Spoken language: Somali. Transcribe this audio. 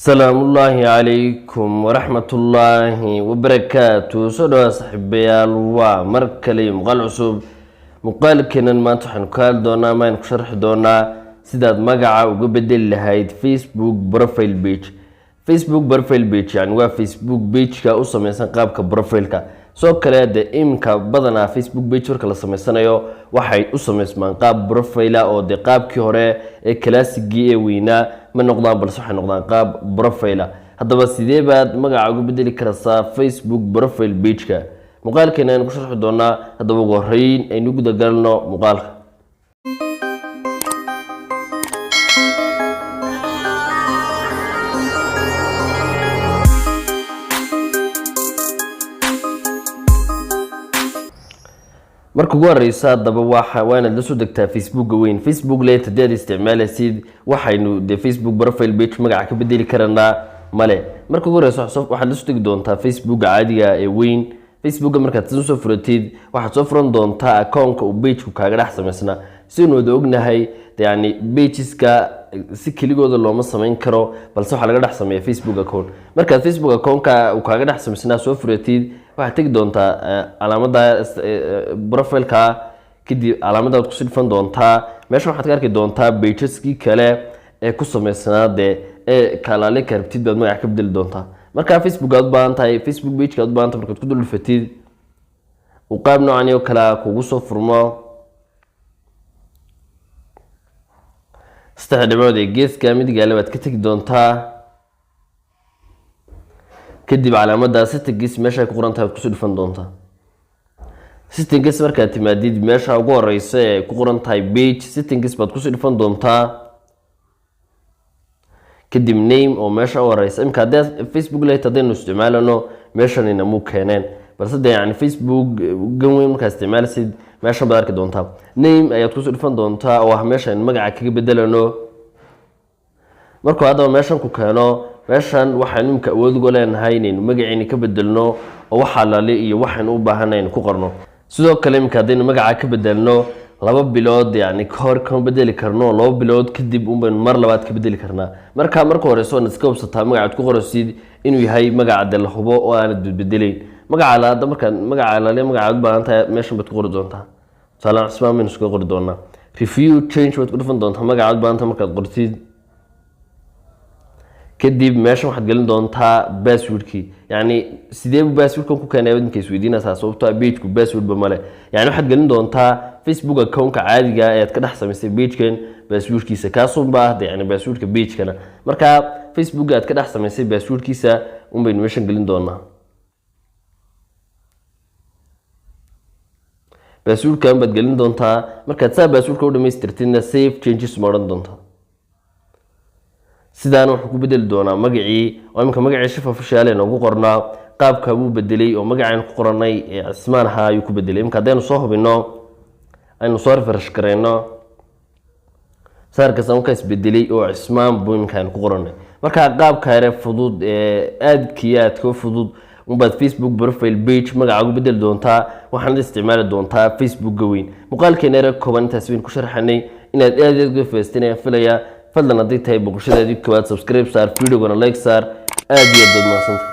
سلام الله عليكم ورحمة الله وبركاته. سودوا صاحبيال ومركلي مقال عصوب مقال كنا ما تحن قال دونا ما نشرح دونا سيداد مقعة وقبدل لهايد فيسبوك بروفيل بيج. فيسبوك بروفيل بيج يعني هو فيسبوك بيج كأوصى مثلا قابك بروفيلك سو كلا ده إمكا بدنا فيسبوك بيج ورك الله سمسنا يو waxay u sameysmaan qaab profile oo de qaabkii hore ee classic-gii ee weynaa ma noqdaan balse waxay noqdaan qaab profile haddaba sidee baad magaca ugu bedeli kartaa Facebook profile page-ka muuqaalkeena aynu ku sharxi doonaa haddaba ugu horreyn aynu guda galno muuqaalka marka ugu horeysa daba waana la soo degtaa Facebook weyn Facebook leeyahay tadeed isticmaalaysid waxaynu de Facebook profile page magaca ka bedeli karanaa male marka ugu horeysa waxaad la soo degi doontaa Facebook caadiga ee weyn Facebook markaad soo furatid waxaad soo furan doontaa account-ka uu page-ku kaaga dhex sameysna si uu wada ognahay yani pages-ka si keligooda looma sameyn karo balse waxa laga dhex sameeyaa Facebook account markaad Facebook account-ka uu kaaga dhex sameysna soo furatid waxaad tagi doontaa calaamada profile-ka kadib calaamadaad ku sidfan doontaa meesha waxaad ka arki doontaa pages-kii kale ee ku sameysnaade ee kalaale karabtid baad magac ka bedeli doontaa marka Facebook aad u baahan tahay Facebook page-ka aad u baahan tahay markaad ku dul fatid u qaab noocan iyo kala kugu soo furmo استخدموا ذي جيس كامل قال ما تكتك دونتا كدب على مدى ست جيس ماشى كقرنتها بكسر فن دونتا ست جيس مركز تمديد ماشى وقول رئيسة كقرنتها بيج ست جيس بتكسر فن دونتا كدب نيم أو ماشى ورئيس إمكان ده فيسبوك لا يتدين استعماله إنه ماشى إنه كانان بس ده يعني فيسبوك جوين مركز استعمال سيد meesha baad arki doontaa name ayaad ku soo dhifan doontaa oo ah meesha in magaca kaga bedelano markuu hadaba meeshan ku keeno meeshan waxaan imka awood ugu leenahay in magaciina ka bedelno oo waxa laale iyo waxaan u baahanayn ku qorno sidoo kale imka hadaynu magaca ka bedelno 2 bilood yani hor kan bedeli karno 2 bilood kadib mar labaad ka bedeli karnaa marka hore soo iska hubsataa magaca ku qoraysid inuu yahay magaca dal hubo oo aan bedelayn magaca la markaan magaca la magaca u baahan tahay meeshan baad ku qori doontaa salaam ismaan min isku qori doonaa review change baad ku dhufan doontaa magaca u baahan tahay markaad qortid kadib meeshan waxaad gelin doontaa password-kii yani sidee password-kan ku keenay wadinka isweydiinaysaa sababtoo ah page-ku password ba male yani waxaad gelin doontaa Facebook account-ka caadiga ah ee aad ka dhex samaysay page-kan password-kiisa kaasoo baahday yani password-ka page-kana marka Facebook aad ka dhex samaysay password-kiisa baynu meeshan gelin doonaa password-kan baad gelin doontaa markaad saa password-ka u dhamaystirtidna save changes maran doontaa sidaan wuxuu ku bedeli doonaa magacii oo imka magacii Shif Official ee ugu qornaa qaabka uu bedelay oo magacaan ku qoranay ee Cismaan ha ayuu ku bedelay imka hadaynu soo hubino aynu soo refresh kareyno saarka sanka isbedelay oo Cismaan buu imkaan ku qoranay marka qaabka yare fudud ee aad ka fudud baad Facebook profile page magaca ugu bedeli doontaa waxaad isticmaali doontaa Facebook weyn muuqaalkeena kooban intaas weyn ku sharxanay inaad aad uga faa'iideysteen filaya fadlan haddii tahay boqoshadaadii koowaad subscribe saar video-gana like saar aad iyo aad mahadsantahay